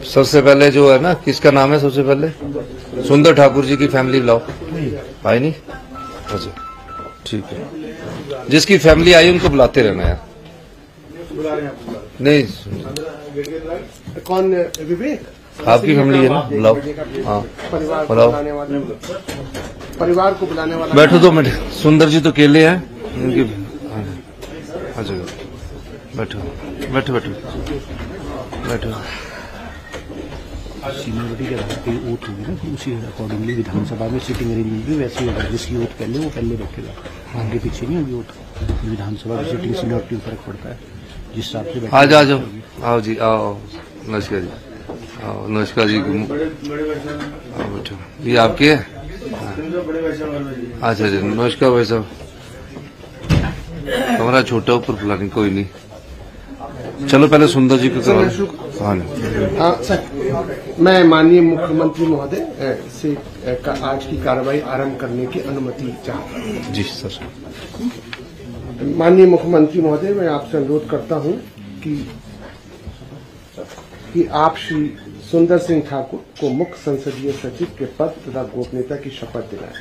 सबसे पहले जो है ना, किसका नाम है सबसे पहले? सुंदर ठाकुर जी की फैमिली बुलाओ। आई नहीं? अच्छा ठीक है, जिसकी फैमिली आई उनको बुलाते रहना यार। नहीं कौन? विवेक आपकी फैमिली है ना, बुलाओ। हाँ बुलाओ, परिवार को बुलाने वाला। बैठो 2 मिनट। सुंदर जी तो अकेले हैं इनकी। अच्छा बैठो बैठो बैठो बैठो। सीनियरिटी के आधार पर वोट होगी ना, फिर उसी अकॉर्डिंगली विधानसभा में सीटिंग अरेंजमेंट भी वैसे ही होगा। जिसकी वोट पहले वो पहले बैठेगा, आगे पीछे नहीं होगी वोट। विधानसभा की सीटिंग सीनियरिटी में फर्क पड़ता है, जिस हिसाब से। आ जाओ, आओ जी, आओ नमस्कार जी, आओ नमस्कार जी। आओ बैठो, ये आपके है? अच्छा जी नमस्कार भाई साहब। हमारा छोटा ऊपर फुलानी, कोई नहीं। चलो पहले सुंदर जी को करो। हाँ सर, मैं माननीय मुख्यमंत्री महोदय से आज की कार्रवाई आरंभ करने की अनुमति चाहता हूँ। जी सर। माननीय मुख्यमंत्री महोदय, मैं आपसे अनुरोध करता हूँ कि आप श्री सुंदर सिंह ठाकुर को मुख्य संसदीय सचिव के पद तथा गोपनीयता की शपथ दिलाएं।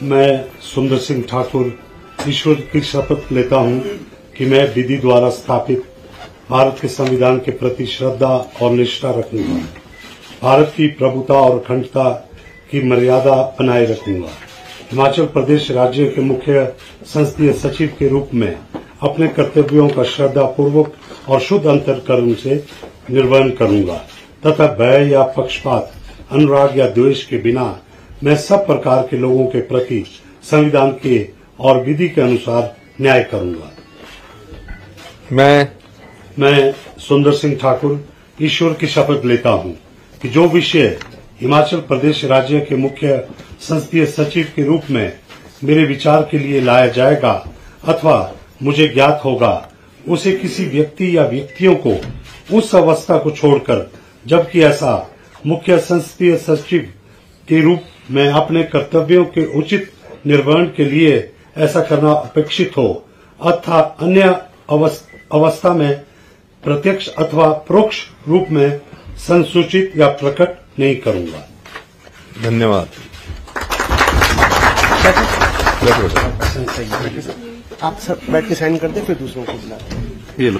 मैं सुंदर सिंह ठाकुर ईश्वर की शपथ लेता हूं कि मैं विधि द्वारा स्थापित भारत के संविधान के प्रति श्रद्धा और निष्ठा रखूंगा, भारत की प्रभुता और अखंडता की मर्यादा बनाए रखूंगा, हिमाचल प्रदेश राज्य के मुख्य संसदीय सचिव के रूप में अपने कर्तव्यों का श्रद्धापूर्वक और शुद्ध अंतःकरण से निर्वहन करूंगा तथा भय या पक्षपात, अनुराग या द्वेष के बिना मैं सब प्रकार के लोगों के प्रति संविधान के और विधि के अनुसार न्याय करूंगा। मैं सुंदर सिंह ठाकुर ईश्वर की शपथ लेता हूं कि जो विषय हिमाचल प्रदेश राज्य के मुख्य संसदीय सचिव के रूप में मेरे विचार के लिए लाया जाएगा अथवा मुझे ज्ञात होगा, उसे किसी व्यक्ति या व्यक्तियों को उस अवस्था को छोड़कर, जबकि ऐसा मुख्य संसदीय सचिव के रूप में अपने कर्तव्यों के उचित निर्वहन के लिए ऐसा करना अपेक्षित हो अथवा अन्य अवस्था में प्रत्यक्ष अथवा परोक्ष रूप में संसूचित या प्रकट नहीं करूंगा। धन्यवाद। आप सब बैठ के साइन कर दें, फिर दूसरों को बुला दें। ये लो।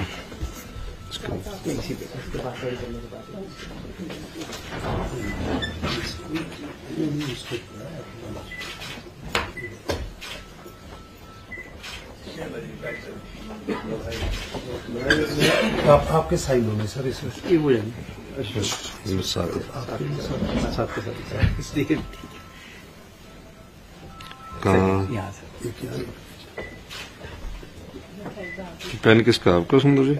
आपके साइन होंगे सर इसमें, ये हो जाएंगे कहाँ? पेन किसका? आपका सुंदर जी?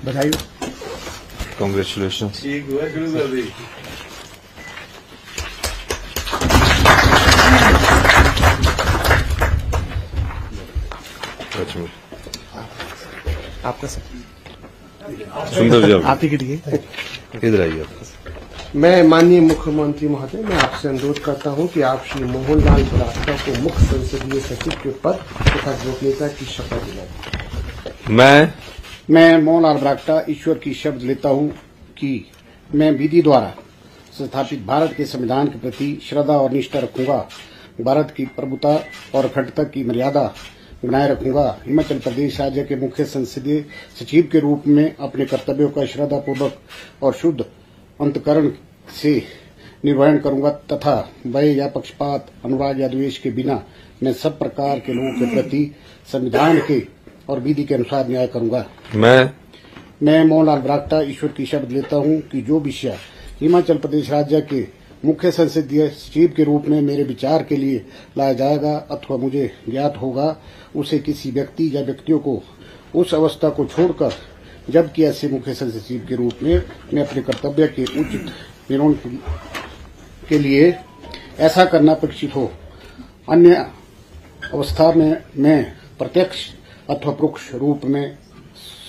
बधाई। कॉन्ग्रेचुलेशन। आपका सर सुंदर जी आप ही कटिए। इधर आइए आपका। मैं माननीय मुख्यमंत्री महोदय, मैं आपसे अनुरोध करता हूं कि आप श्री मोहनलाल ब्राक्टा को मुख्य संसदीय सचिव के पद तथा गोपनीयता की शपथ दिलाएं। मैं मोहनलाल ब्राक्टा ईश्वर की शपथ लेता हूं कि मैं विधि द्वारा स्थापित भारत के संविधान के प्रति श्रद्धा और निष्ठा रखूंगा, भारत की प्रभुता और अखंडता की मर्यादा बनाए रखूंगा, हिमाचल प्रदेश राज्य के मुख्य संसदीय सचिव के रूप में अपने कर्तव्यों का श्रद्धापूर्वक और शुद्ध अंतःकरण से निर्वहन करूंगा तथा भय या पक्षपात, अनुराग या द्वेष के बिना मैं सब प्रकार के लोगों के प्रति संविधान के और विधि के अनुसार न्याय करूंगा। मैं मोहनलाल ब्राक्टा ईश्वर की शपथ लेता हूं कि जो विषय हिमाचल प्रदेश राज्य के मुख्य संसदीय सचिव के रूप में मेरे विचार के लिए लाया जाएगा अथवा मुझे ज्ञात होगा, उसे किसी व्यक्ति या व्यक्तियों को उस अवस्था को छोड़कर, जबकि ऐसे मुख्य संसदीय सचिव के रूप में मैं अपने कर्तव्य के उचित निर्वहन के लिए ऐसा करना अपेक्षित हो, अन्य अवस्था में मैं प्रत्यक्ष अथवा परोक्ष रूप में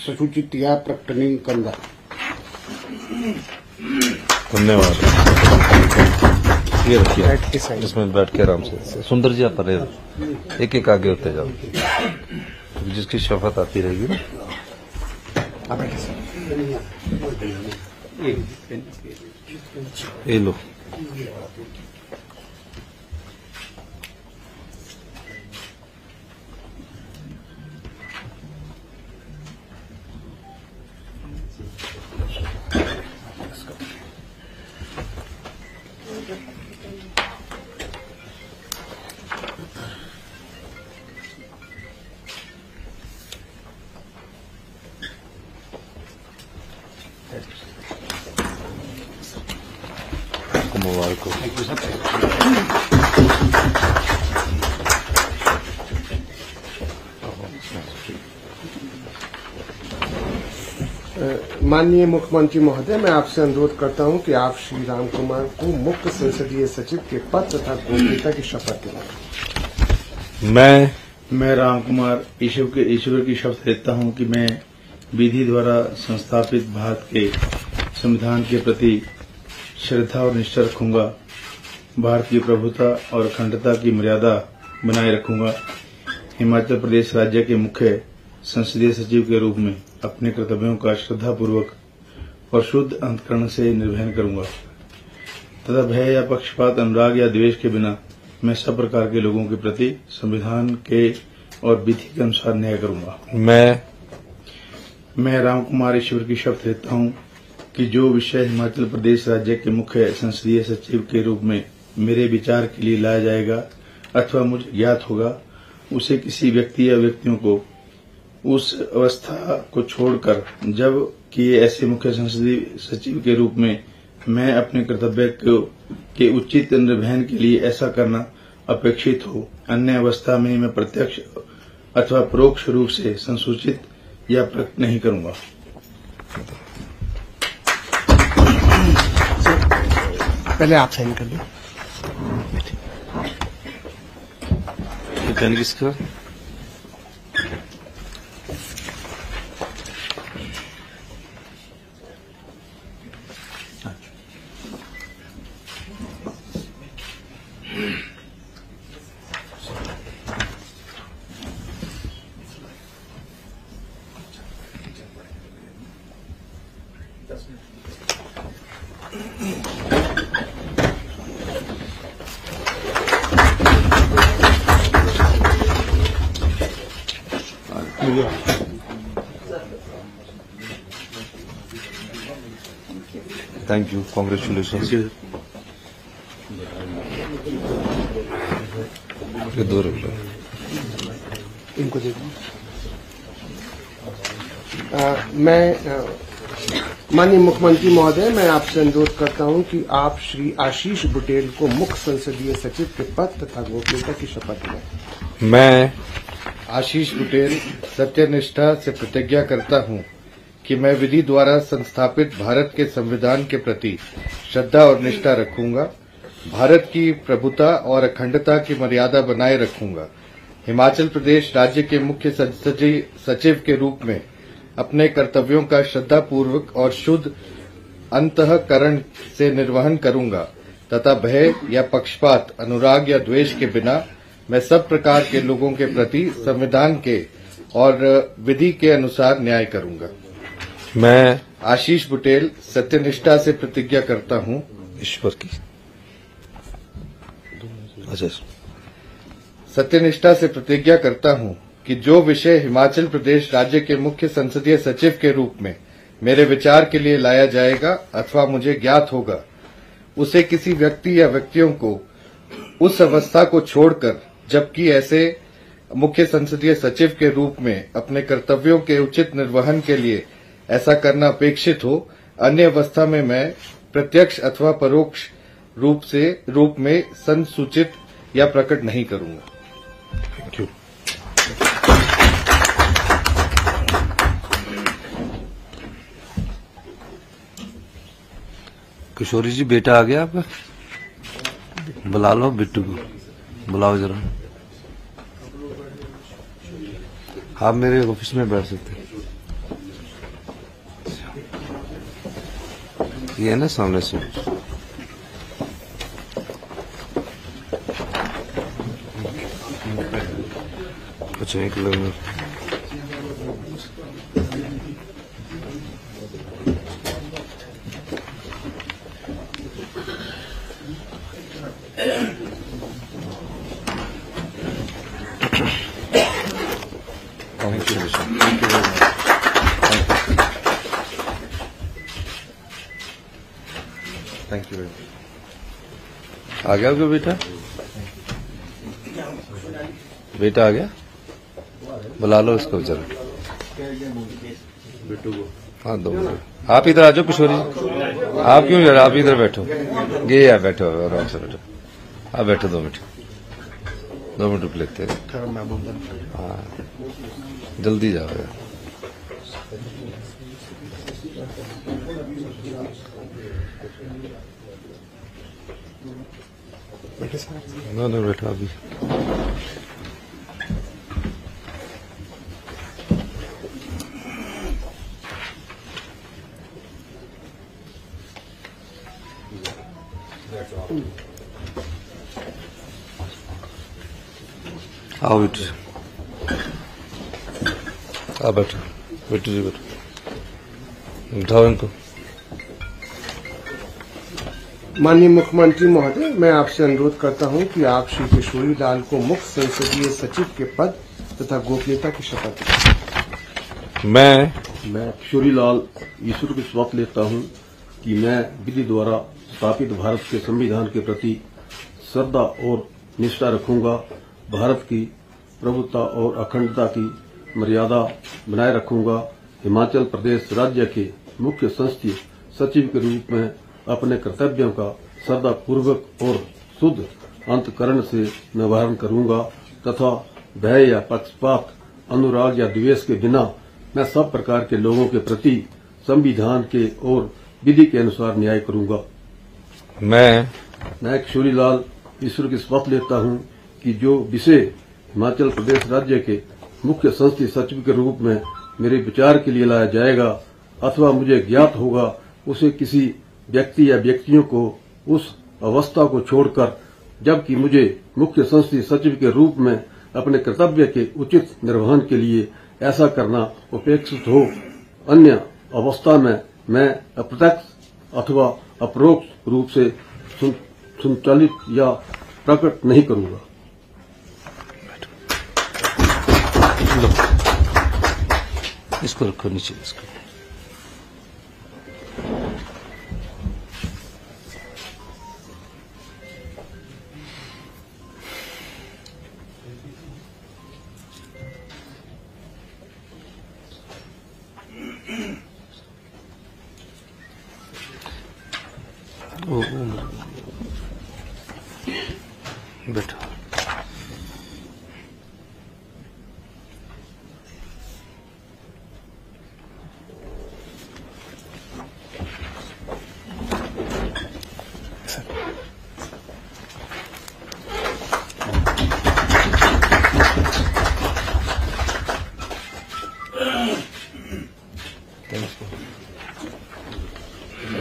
सूचित या प्रकट नहीं करूंगा। धन्यवाद। ये रखिए, बैठ के साइड। इसमें बैठ के आराम से। सुंदर जी आप परे एक एक आगे होते जाओ, जिसकी शपथ आती रहेगी ना। आप बैठे साइड। ये लो। मुबारक हो। माननीय मुख्यमंत्री महोदय, मैं आपसे अनुरोध करता हूं कि आप श्री राम कुमार को मुख्य संसदीय सचिव के पद तथा गोपनीयता की शपथ दिलाएं। मैं राम कुमार ईश्वर की शपथ लेता हूं कि मैं विधि द्वारा संस्थापित भारत के संविधान के प्रति श्रद्धा और निष्ठा रखूंगा, भारत की प्रभुता और अखंडता की मर्यादा बनाए रखूंगा, हिमाचल प्रदेश राज्य के मुख्य संसदीय सचिव के रूप में अपने कर्तव्यों का श्रद्धापूर्वक और शुद्ध अंतःकरण से निर्वहन करूंगा तथा भय या पक्षपात, अनुराग या द्वेष के बिना मैं सब प्रकार के लोगों के प्रति संविधान के और विधि के अनुसार न्याय करूंगा। मैं राम कुमार ईश्वर की शपथ लेता हूं कि जो विषय हिमाचल प्रदेश राज्य के मुख्य संसदीय सचिव के रूप में मेरे विचार के लिए लाया जाएगा अथवा मुझे ज्ञात होगा, उसे किसी व्यक्ति या व्यक्तियों को उस अवस्था को छोड़कर जब कि ऐसे मुख्य संसदीय सचिव के रूप में मैं अपने कर्तव्य के उचित निर्वहन के लिए ऐसा करना अपेक्षित हो, अन्य अवस्था में मैं प्रत्यक्ष अथवा परोक्ष रूप से संसूचित या प्रकट नहीं करूंगा। पहले आप साइन कर लो। पेन किसका? Thank you, congratulation. ये दो रुपये इनको दे दो। मैं माननीय मुख्यमंत्री महोदय, मैं आपसे अनुरोध करता हूं कि आप श्री आशीष बुटेल को मुख्य संसदीय सचिव के पद तथा गोपनीयता की शपथ दिलाएं। मैं आशीष बुटेल सत्यनिष्ठा से प्रतिज्ञा करता हूं कि मैं विधि द्वारा संस्थापित भारत के संविधान के प्रति श्रद्धा और निष्ठा रखूंगा, भारत की प्रभुता और अखंडता की मर्यादा बनाए रखूंगा, हिमाचल प्रदेश राज्य के मुख्य संसदीय सचिव के रूप में अपने कर्तव्यों का श्रद्धापूर्वक और शुद्ध अंतःकरण से निर्वहन करूंगा तथा भय या पक्षपात, अनुराग या द्वेष के बिना मैं सब प्रकार के लोगों के प्रति संविधान के और विधि के अनुसार न्याय करूंगा। मैं आशीष बुटेल सत्यनिष्ठा से प्रतिज्ञा करता हूं ईश्वर की सत्यनिष्ठा से प्रतिज्ञा करता हूं कि जो विषय हिमाचल प्रदेश राज्य के मुख्य संसदीय सचिव के रूप में मेरे विचार के लिए लाया जाएगा अथवा मुझे ज्ञात होगा, उसे किसी व्यक्ति या व्यक्तियों को उस अवस्था को छोड़कर जबकि ऐसे मुख्य संसदीय सचिव के रूप में अपने कर्तव्यों के उचित निर्वहन के लिए ऐसा करना अपेक्षित हो, अन्य अवस्था में मैं प्रत्यक्ष अथवा परोक्ष रूप में संसूचित या प्रकट नहीं करूंगा। Thank you. किशोरी जी, बेटा आ गया आपका? बुला लो बिट्टू को, बुलाओ जरा। आप मेरे ऑफिस में बैठ सकते हैं। ये है ना सामने से। अच्छा, 1 किलोमीटर। Thank you. आ गया आपका बेटा? बेटा आ गया? बुला लो इसको जरा। बिट्टू को। हाँ, 2 मिनट। आप इधर आ जाओ किशोरी जी। आप क्यों यार, आप इधर बैठो। ये यार बैठो, आराम से बैठो। आप बैठो 2 मिनट। 2 मिनट रुक लेते हैं। हाँ, जल्दी जाओ यार। ना बैठो अभी। आओ बेटू, आ बैठो। बेटू जी बैठो, उठाओ इनको। माननीय मुख्यमंत्री महोदय, मैं आपसे अनुरोध करता हूं कि आप श्री किशोरी लाल को मुख्य संसदीय सचिव के पद तथा गोपनीयता की शपथ दिलाएं। मैं किशोरी लाल ईश्वर की शपथ लेता हूं कि मैं विधि द्वारा स्थापित भारत के संविधान के प्रति श्रद्धा और निष्ठा रखूंगा, भारत की प्रभुता और अखंडता की मर्यादा बनाए रखूंगा, हिमाचल प्रदेश राज्य के मुख्य संसदीय सचिव के रूप में अपने कर्तव्यों का श्रद्धापूर्वक और शुद्ध अंतकरण से निर्वहन करूंगा तथा भय या पक्षपात, अनुराग या द्वेष के बिना मैं सब प्रकार के लोगों के प्रति संविधान के और विधि के अनुसार न्याय करूंगा। मैं किशोरी लाल ईश्वर की शपथ लेता हूं कि जो विषय हिमाचल प्रदेश राज्य के मुख्य संसदीय सचिव के रूप में मेरे विचार के लिए लाया जाएगा अथवा मुझे ज्ञात होगा, उसे किसी व्यक्ति या व्यक्तियों को उस अवस्था को छोड़कर, जबकि मुझे मुख्य संसदीय सचिव के रूप में अपने कर्तव्य के उचित निर्वहन के लिए ऐसा करना अपेक्षित हो, अन्य अवस्था में मैं अप्रत्यक्ष अथवा अपरोक्ष रूप से संचालित या प्रकट नहीं करूंगा। इसको रखो नीचे इसको। बैठो।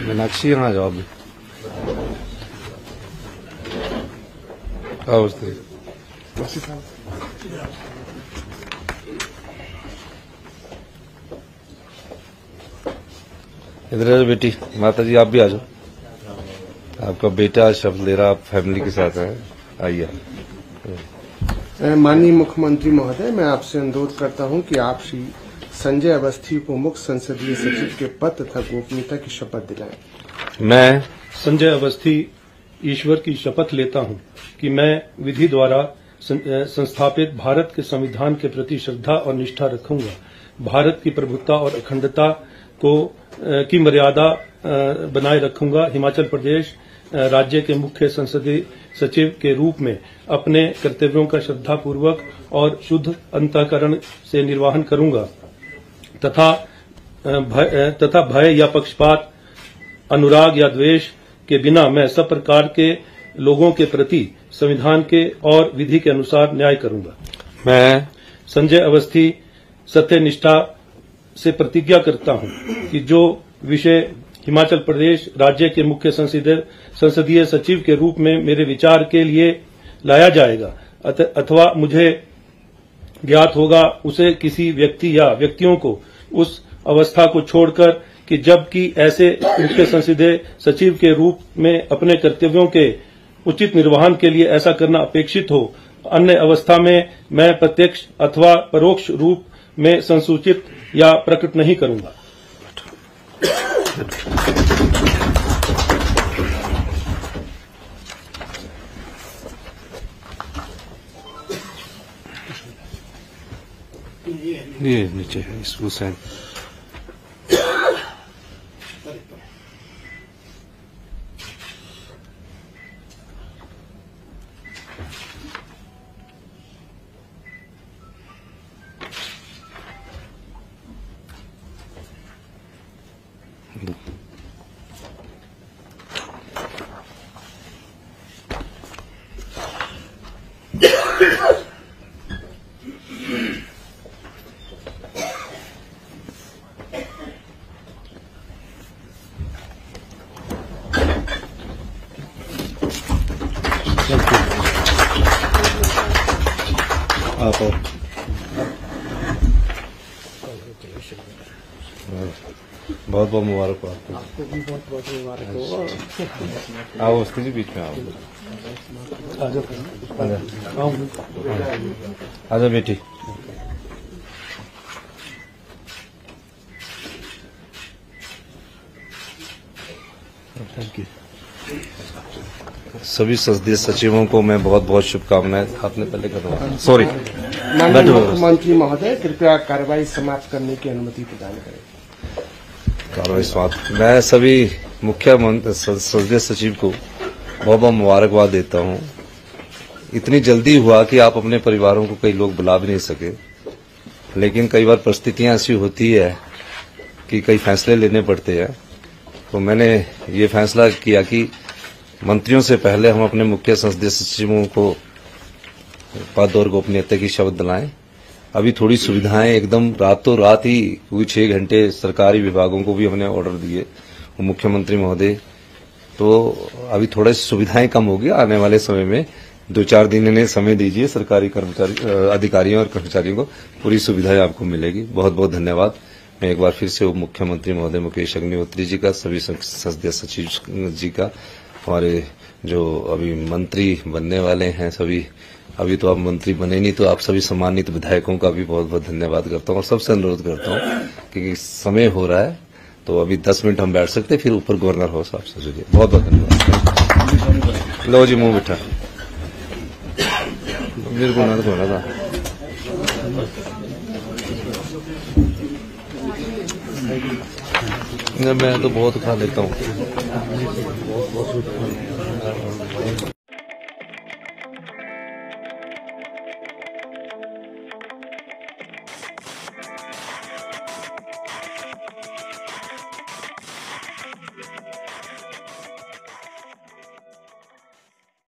मीनाक्षी यहाँ आ जाओ अभी। इधर आ बेटी, माता जी आप भी आ जाओ। आपका बेटा शब्द ले रहा, आप फैमिली के साथ है, आइए। माननीय मुख्यमंत्री महोदय, मैं आपसे अनुरोध करता हूं कि आप श्री संजय अवस्थी को मुख्य संसदीय सचिव के पद तथा गोपनीयता की शपथ दिलाएं। मैं संजय अवस्थी ईश्वर की शपथ लेता हूं कि मैं विधि द्वारा संस्थापित भारत के संविधान के प्रति श्रद्धा और निष्ठा रखूंगा, भारत की प्रभुता और अखंडता की मर्यादा बनाए रखूंगा, हिमाचल प्रदेश राज्य के मुख्य संसदीय सचिव के रूप में अपने कर्तव्यों का श्रद्धापूर्वक और शुद्ध अंतःकरण से निर्वहन करूंगा तथा भय या पक्षपात, अनुराग या द्वेष के बिना मैं सब प्रकार के लोगों के प्रति संविधान के और विधि के अनुसार न्याय करूंगा। मैं संजय अवस्थी सत्यनिष्ठा से प्रतिज्ञा करता हूं कि जो विषय हिमाचल प्रदेश राज्य के मुख्य संसदीय सचिव के रूप में मेरे विचार के लिए लाया जाएगा अथवा मुझे ज्ञात होगा उसे किसी व्यक्ति या व्यक्तियों को उस अवस्था को छोड़कर कि जबकि ऐसे मुख्य संसदीय सचिव के रूप में अपने कर्तव्यों के उचित निर्वहन के लिए ऐसा करना अपेक्षित हो, अन्य अवस्था में मैं प्रत्यक्ष अथवा परोक्ष रूप में संसूचित या प्रकट नहीं करूंगा। ये नीचे है इसको साइन। बहुत बहुत मुबारक हो आपको भी, बहुत बहुत मुबारक हो। आओ उसके बीच में आओ, आजा बेटी। सभी संसदीय सचिवों को मैं बहुत बहुत शुभकामनाएं। आपने पहले करवा, सॉरी। माननीय मुख्यमंत्री महोदय, कृपया कार्रवाई समाप्त करने की अनुमति प्रदान करें। कार्रवाई समाप्त। मैं सभी मुख्य संसदीय सचिव को बहुत बहुत मुबारकबाद देता हूं। इतनी जल्दी हुआ कि आप अपने परिवारों को कई लोग बुला भी नहीं सके, लेकिन कई बार परिस्थितियां ऐसी होती है कि कई फैसले लेने पड़ते हैं। तो मैंने ये फैसला किया कि मंत्रियों से पहले हम अपने मुख्य संसदीय सचिवों को पद और गोपनीयता की शपथ दिलाएं। अभी थोड़ी सुविधाएं एकदम रातों रात ही कोई 6 घंटे सरकारी विभागों को भी हमने ऑर्डर दिए, मुख्यमंत्री महोदय। तो अभी थोड़ी सुविधाएं कम होगी। आने वाले समय में 2-4 दिन इन्हें समय दीजिए, सरकारी कर्मचारी अधिकारियों और कर्मचारियों को पूरी सुविधाएं आपको मिलेगी। बहुत बहुत धन्यवाद। मैं एक बार फिर से उप मुख्यमंत्री महोदय मुकेश अग्निहोत्री जी का, सभी संसदीय सचिव जी का, हमारे जो अभी मंत्री बनने वाले हैं सभी, अभी तो आप मंत्री बने नहीं, तो आप सभी सम्मानित विधायकों का भी बहुत बहुत धन्यवाद करता हूँ। और सबसे अनुरोध करता हूँ कि समय हो रहा है तो अभी 10 मिनट हम बैठ सकते, फिर ऊपर गवर्नर हाउस आपसे जुड़िए। बहुत बहुत धन्यवाद। लो जी, मुंह बिठा, मेरे को ना धोना था। मैं तो बहुत खा लेता हूँ।